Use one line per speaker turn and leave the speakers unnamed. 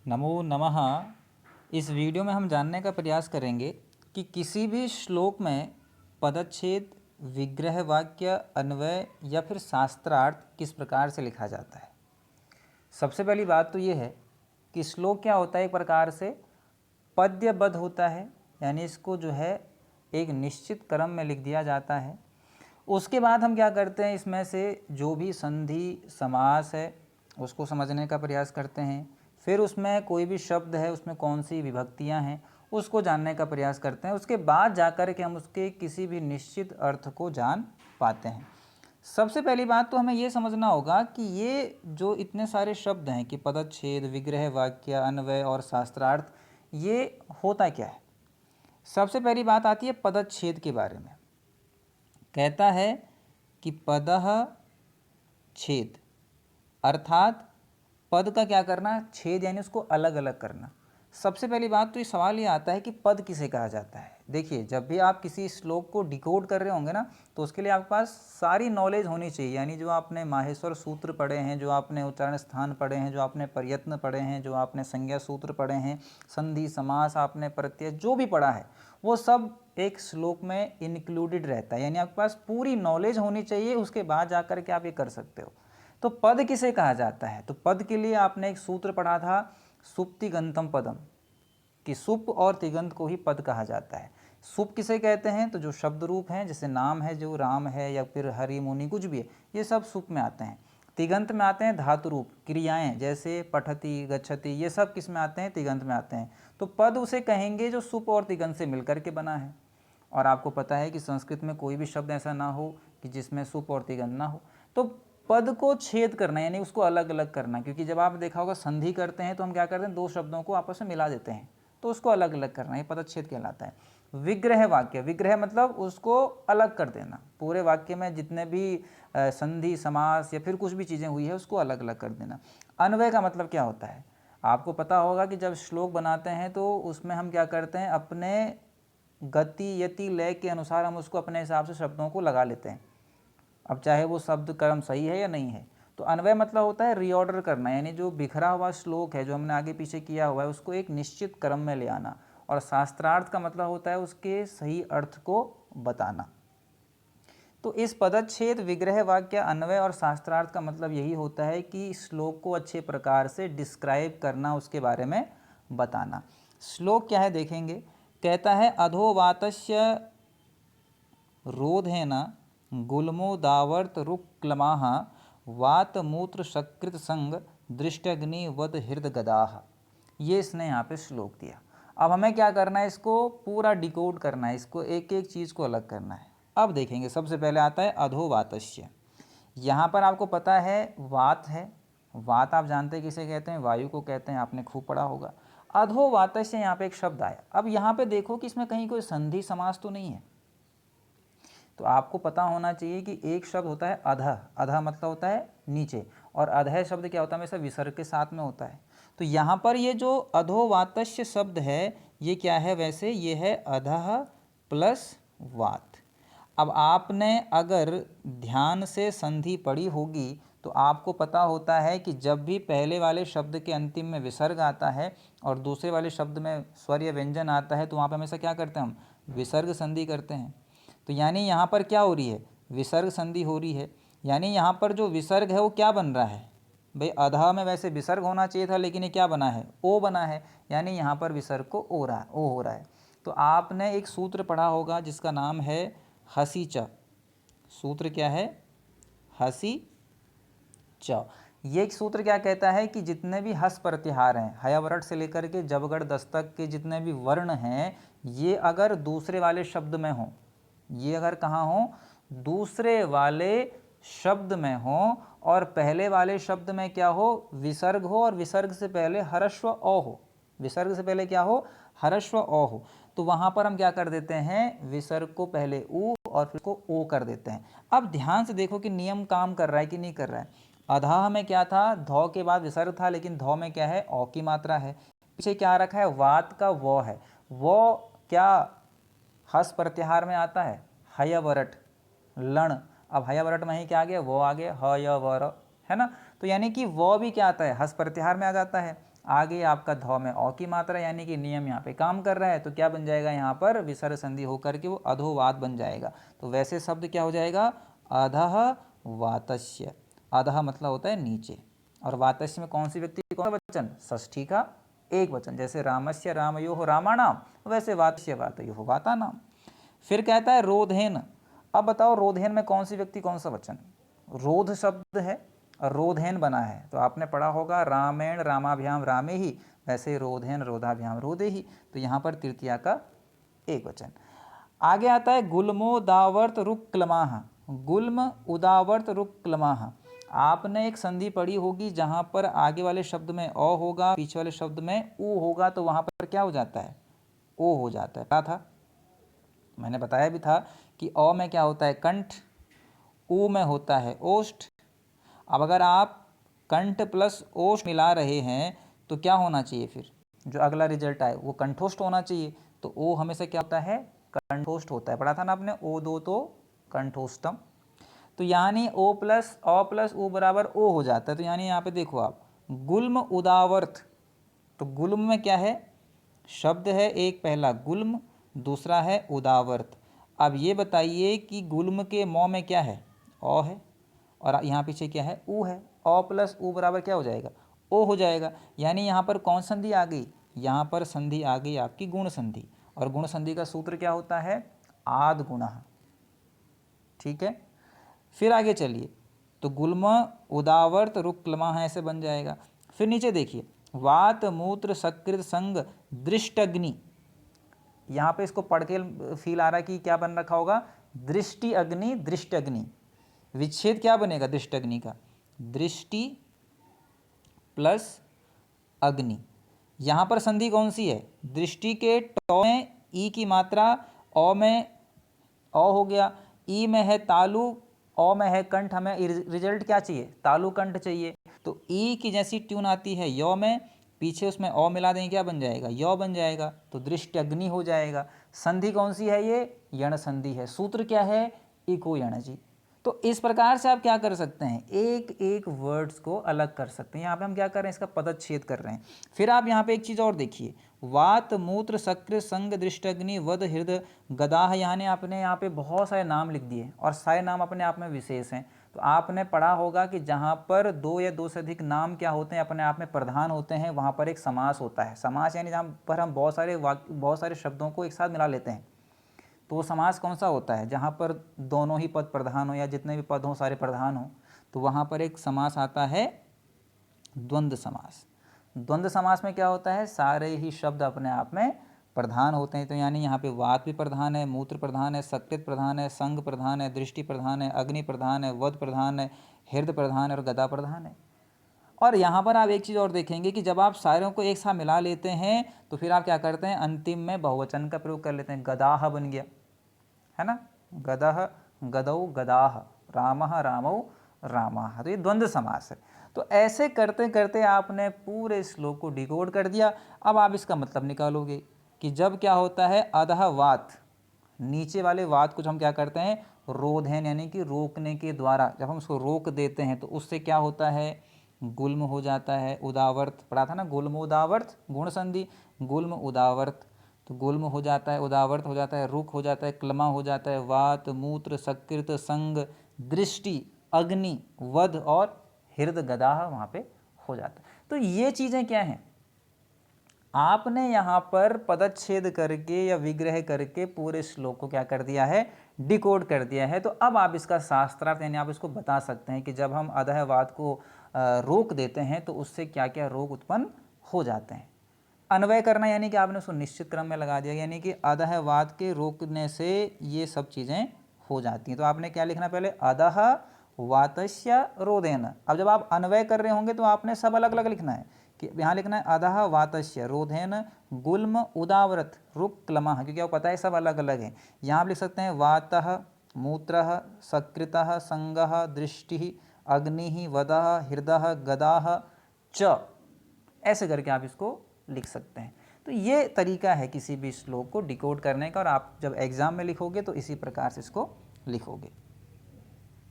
नमो नमः। इस वीडियो में हम जानने का प्रयास करेंगे कि किसी भी श्लोक में पदच्छेद, विग्रह वाक्य, अन्वय या फिर शास्त्रार्थ किस प्रकार से लिखा जाता है। सबसे पहली बात तो ये है कि श्लोक क्या होता है, एक प्रकार से पद्यबद्ध होता है, यानी इसको जो है एक निश्चित क्रम में लिख दिया जाता है। उसके बाद हम क्या करते हैं, इसमें से जो भी संधि समास है उसको समझने का प्रयास करते हैं। फिर उसमें कोई भी शब्द है उसमें कौन सी विभक्तियां हैं उसको जानने का प्रयास करते हैं। उसके बाद जाकर के हम उसके किसी भी निश्चित अर्थ को जान पाते हैं। सबसे पहली बात तो हमें ये समझना होगा कि ये जो इतने सारे शब्द हैं कि पदच्छेद, विग्रह वाक्य, अन्वय और शास्त्रार्थ, ये होता क्या है। सबसे पहली बात आती है पदच्छेद के बारे में। कहता है कि पदः छेद, अर्थात पद का क्या करना, छेद यानी उसको अलग अलग करना। सबसे पहली बात तो ये सवाल ये आता है कि पद किसे कहा जाता है। देखिए, जब भी आप किसी श्लोक को डिकोड कर रहे होंगे ना, तो उसके लिए आपके पास सारी नॉलेज होनी चाहिए। यानी जो आपने माहेश्वर सूत्र पढ़े हैं, जो आपने उच्चारण स्थान पढ़े हैं, जो आपने प्रयत्न पढ़े हैं, जो आपने संज्ञा सूत्र पढ़े हैं, संधि समास आपने प्रत्यय जो भी पढ़ा है, वो सब एक श्लोक में इंक्लूडेड रहता है। यानी आपके पास पूरी नॉलेज होनी चाहिए, उसके बाद जाकर के आप ये कर सकते हो। तो पद किसे कहा जाता है, तो पद के लिए आपने एक सूत्र पढ़ा था, सुप्तिगंतम पदम, कि सुप और तिगंत को ही पद कहा जाता है। सुप किसे कहते हैं, तो जो शब्द रूप हैं, जैसे नाम है, जो राम है या फिर हरि मुनि कुछ भी है, ये सब सुप में आते हैं। तिगंत में आते हैं धातु रूप क्रियाएं, जैसे पठति, गच्छति, ये सब किस में आते हैं, तिगंत में आते हैं। तो पद उसे कहेंगे जो सुप और तिगंत से मिलकर के बना है। और आपको पता है कि संस्कृत में कोई भी शब्द ऐसा ना हो कि जिसमें सुप और तिगंत ना हो। तो पद को छेद करना यानी उसको अलग अलग करना, क्योंकि जब आप देखा होगा संधि करते हैं तो हम क्या करते हैं, दो शब्दों को आपस में मिला देते हैं, तो उसको अलग अलग करना, ये पदच्छेद कहलाता है। विग्रह वाक्य, विग्रह मतलब उसको अलग कर देना, पूरे वाक्य में जितने भी संधि समास या फिर कुछ भी चीज़ें हुई है उसको अलग अलग कर देना। अन्वय का मतलब क्या होता है, आपको पता होगा कि जब श्लोक बनाते हैं तो उसमें हम क्या करते हैं, अपने गति यति लय के अनुसार हम उसको अपने हिसाब से शब्दों को लगा लेते हैं, अब चाहे वो शब्द क्रम सही है या नहीं है। तो अन्वय मतलब होता है रीऑर्डर करना, यानी जो बिखरा हुआ श्लोक है जो हमने आगे पीछे किया हुआ है उसको एक निश्चित क्रम में ले आना। और शास्त्रार्थ का मतलब होता है उसके सही अर्थ को बताना। तो इस पदच्छेद, विग्रह वाक्य, अन्वय और शास्त्रार्थ का मतलब यही होता है कि श्लोक को अच्छे प्रकार से डिस्क्राइब करना, उसके बारे में बताना। श्लोक क्या है देखेंगे, कहता है अधोवातस्य रोधेन गुल्मोदावर्त रुक्लमाः वात मूत्र सकृत संग दृष्टग्नि वद हृद गदाः। ये इसने यहाँ पे श्लोक दिया। अब हमें क्या करना है, इसको पूरा डिकोड करना है, इसको एक एक चीज़ को अलग करना है। अब देखेंगे, सबसे पहले आता है अधोवातस्य। यहाँ पर आपको पता है वात है, वात आप जानते हैं किसे कहते हैं, वायु को कहते हैं, आपने खूब पढ़ा होगा। अधोवातस्य यहाँ पे एक शब्द आया। अब यहाँ पे देखो कि इसमें कहीं कोई संधि समास तो नहीं है। तो आपको पता होना चाहिए कि एक शब्द होता है अधः, अधः मतलब होता है नीचे, और अधः शब्द क्या होता है, हमेशा विसर्ग के साथ में होता है। तो यहाँ पर ये जो अधोवातस्य शब्द है ये क्या है, वैसे ये है अधः प्लस वात। अब आपने अगर ध्यान से संधि पढ़ी होगी तो आपको पता होता है कि जब भी पहले वाले शब्द के अंतिम में विसर्ग आता है और दूसरे वाले शब्द में स्वर या व्यंजन आता है तो वहाँ पर हमेशा क्या करते हैं, हम विसर्ग संधि करते हैं। तो यानी यहाँ पर क्या हो रही है, विसर्ग संधि हो रही है। यानी यहाँ पर जो विसर्ग है वो क्या बन रहा है, भाई अधा में वैसे विसर्ग होना चाहिए था लेकिन ये क्या बना है, ओ बना है। यानी यहाँ पर विसर्ग को ओ हो रहा है। तो आपने एक सूत्र पढ़ा होगा जिसका नाम है हसी च। सूत्र क्या है, हसी च। ये एक सूत्र क्या कहता है कि जितने भी हस प्रत्याहार हैं, हयावरट से लेकर के जबगढ़ दस्तक के जितने भी वर्ण हैं, ये अगर दूसरे वाले शब्द में हों, ये अगर कहाँ हो, दूसरे वाले शब्द में हो, और पहले वाले शब्द में क्या हो, विसर्ग हो, और विसर्ग से पहले हर्स्व अ हो, विसर्ग से पहले क्या हो, हर्स्व अ हो, तो वहाँ पर हम क्या कर देते हैं, विसर्ग को पहले उ और फिर को ओ कर देते हैं। अब ध्यान से देखो कि नियम काम कर रहा है कि नहीं कर रहा है। अधाह में क्या था, धौ के बाद विसर्ग था, लेकिन धौ में क्या है, औ की मात्रा है। पीछे क्या रखा है, वात का वो है, वो क्या हस प्रत्याहार में आता है, हयवरट लण। अब हयवरट में ही क्या आ गया, वो आ गया, हयवर, है ना। तो यानी कि वो भी क्या आता है, हस प्रत्याहार में आ जाता है। आगे आपका ध में औ की मात्रा यानी कि नियम यहाँ पे काम कर रहा है, तो क्या बन जाएगा यहाँ पर विसर्ग संधि होकर के वो अधोवात बन जाएगा। तो वैसे शब्द क्या हो जाएगा, अधः वातस्य। अधः मतलब होता है नीचे, और वातस्य में कौन सी व्यक्ति कौन सा वचन, षष्ठी का एक वचन। जैसे रामस्य रामयोः रामाणाम, वैसे वातस्य वातयोः वातानाम। फिर कहता है रोधेन। अब बताओ रोधेन में कौन सी व्यक्ति कौन सा वचन, रोध शब्द है और रोधेन बना है, तो आपने पढ़ा होगा रामेण रामाभ्याम रामे ही, वैसे रोधेन रोधाभ्याम रोदे ही। तो यहाँ पर तृतीया का एक वचन। आगे आता है गुल्मो दावर्त रुक क्लमाह। गुल्म उदावर्त रुक क्लमाह। आपने एक संधि पढ़ी होगी जहाँ पर आगे वाले शब्द में अ होगा, पीछे वाले शब्द में उ होगा, तो वहाँ पर क्या हो जाता है, ओ हो जाता है। पता था, मैंने बताया भी था कि अ में क्या होता है कंठ, ऊ में होता है ओष्ठ। अब अगर आप कंठ प्लस ओष्ठ मिला रहे हैं तो क्या होना चाहिए, फिर जो अगला रिजल्ट आए वो कंठोष्ठ होना चाहिए। तो ओ हमेशा क्या होता है, कंठोष्ठ होता है। पढ़ा था ना आपने, ओ दो तो कंठोष्टम। तो यानी ओ प्लस अ प्लस ओ बराबर ओ हो जाता है। तो यानी यहाँ पे देखो आप, गुल्म उदावर्त, तो गुल्म में क्या है, शब्द है एक पहला गुल्म, दूसरा है उदावर्त। अब ये बताइए कि गुल्म के मौ में क्या है, अ है, और यहाँ पीछे क्या है, ऊ है। अ प्लस ऊ बराबर क्या हो जाएगा, ओ हो जाएगा। यानी यहाँ पर कौन संधि आ गई, यहाँ पर संधि आ गई आपकी गुण संधि, और गुण संधि का सूत्र क्या होता है, आद गुणः। ठीक है, फिर आगे चलिए, तो गुल्म उदावर्त रुक क्लमा है, ऐसे बन जाएगा। फिर नीचे देखिए, वात मूत्र सकृत संग दृष्टग्नि। यहाँ पे इसको पढ़ के फील आ रहा है कि क्या बन रखा होगा, दृष्टि अग्नि दृष्ट अग्नि। विच्छेद क्या बनेगा दृष्ट अग्नि का, दृष्टि प्लस अग्नि। यहाँ पर संधि कौन सी है, दृष्टि के टॉ में ई की मात्रा, अ में अ हो गया, ई में है तालु, अ में है कंठ। हमें रिजल्ट क्या चाहिए, तालु कंठ चाहिए। तो ई की जैसी ट्यून आती है य में, पीछे उसमें अ मिला देंगे, क्या बन जाएगा, य बन जाएगा। तो दृष्टि अग्नि हो जाएगा। संधि कौन सी है, ये यण संधि है। सूत्र क्या है, इको यण जी। तो इस प्रकार से आप क्या कर सकते हैं, एक एक वर्ड्स को अलग कर सकते हैं। यहाँ पे हम क्या कर रहे हैं, इसका पदच्छेद कर रहे हैं। फिर आप यहाँ पे एक चीज़ और देखिए, वात मूत्र सक्र संग दृष्टग्नि वध हृदय गदाह। यानी आपने यहाँ पे बहुत सारे नाम लिख दिए, और सारे नाम अपने आप में विशेष हैं। तो आपने पढ़ा होगा कि जहाँ पर दो या दो से अधिक नाम क्या होते हैं, अपने आप में प्रधान होते हैं, वहाँ पर एक समास होता है। समास यानी जहाँ पर हम बहुत सारे शब्दों को एक साथ मिला लेते हैं। तो वो समास कौन सा होता है, जहाँ पर दोनों ही पद प्रधान हो, या जितने भी पद हों सारे प्रधान हों, तो वहाँ पर एक समास आता है द्वंद्व समास। द्वंद्व समास में क्या होता है, सारे ही शब्द अपने आप में प्रधान होते हैं। तो यानी यहाँ पे वात भी प्रधान है, मूत्र प्रधान है, सकृत प्रधान है, संग प्रधान है, दृष्टि प्रधान है, अग्नि प्रधान है, वध प्रधान है, हृदय प्रधान है, और गदा प्रधान है। और यहाँ पर आप एक चीज़ और देखेंगे कि जब आप सारों को एक साथ मिला लेते हैं तो फिर आप क्या करते हैं, अंतिम में बहुवचन का प्रयोग कर लेते हैं। गदाह बन गया, है ना, गदह गदौ गदाह, रामः रामौ रामाः। तो ये द्वंद्व समास है। तो ऐसे करते करते आपने पूरे श्लोक को डिकोड कर दिया। अब आप इसका मतलब निकालोगे कि जब क्या होता है, अधः वात, नीचे वाले वात को हम क्या करते हैं, रोधेन यानी कि रोकने के द्वारा, जब हम उसको रोक देते हैं तो उससे क्या होता है, गुल्म हो जाता है। उदावर्त पढ़ा था ना, गुल्म उदावर्त गुण संधि, गुल्म उदावर्त, तो गुल्म हो जाता है, उदावर्त हो जाता है, रुक हो जाता है, क्लमा हो जाता है, वात मूत्र सकृत संग दृष्टि अग्नि वध और हृदय गदाह वहाँ पे हो जाता है। तो ये चीज़ें क्या हैं, आपने यहाँ पर पदच्छेद करके या विग्रह करके पूरे श्लोक को क्या कर दिया है, डिकोड कर दिया है। तो अब आप इसका शास्त्रार्थ यानी आप इसको बता सकते हैं कि जब हम अधःवाद को रोक देते हैं तो उससे क्या क्या रोग उत्पन्न हो जाते हैं। अन्वय करना यानी कि आपने उसको निश्चित क्रम में लगा दिया, यानी कि अधःवाद के रोकने से ये सब चीज़ें हो जाती हैं। तो आपने क्या लिखना, पहले अधः वातस्य रोधेन। अब जब आप अन्वय कर रहे होंगे तो आपने सब अलग अलग लिखना है, कि यहाँ लिखना है अधः वातस्य रोधेन गुल्म उदाव्रत रुक क्लमः, क्योंकि आपको पता है सब अलग अलग है। यहाँ आप लिख सकते हैं वातः मूत्रः सकृतः संगः दृष्टि अग्नि वदः हृदय गदाः च, ऐसे करके आप इसको लिख सकते हैं। तो ये तरीका है किसी भी श्लोक को डिकोड करने का, और आप जब एग्ज़ाम में लिखोगे तो इसी प्रकार से इसको लिखोगे।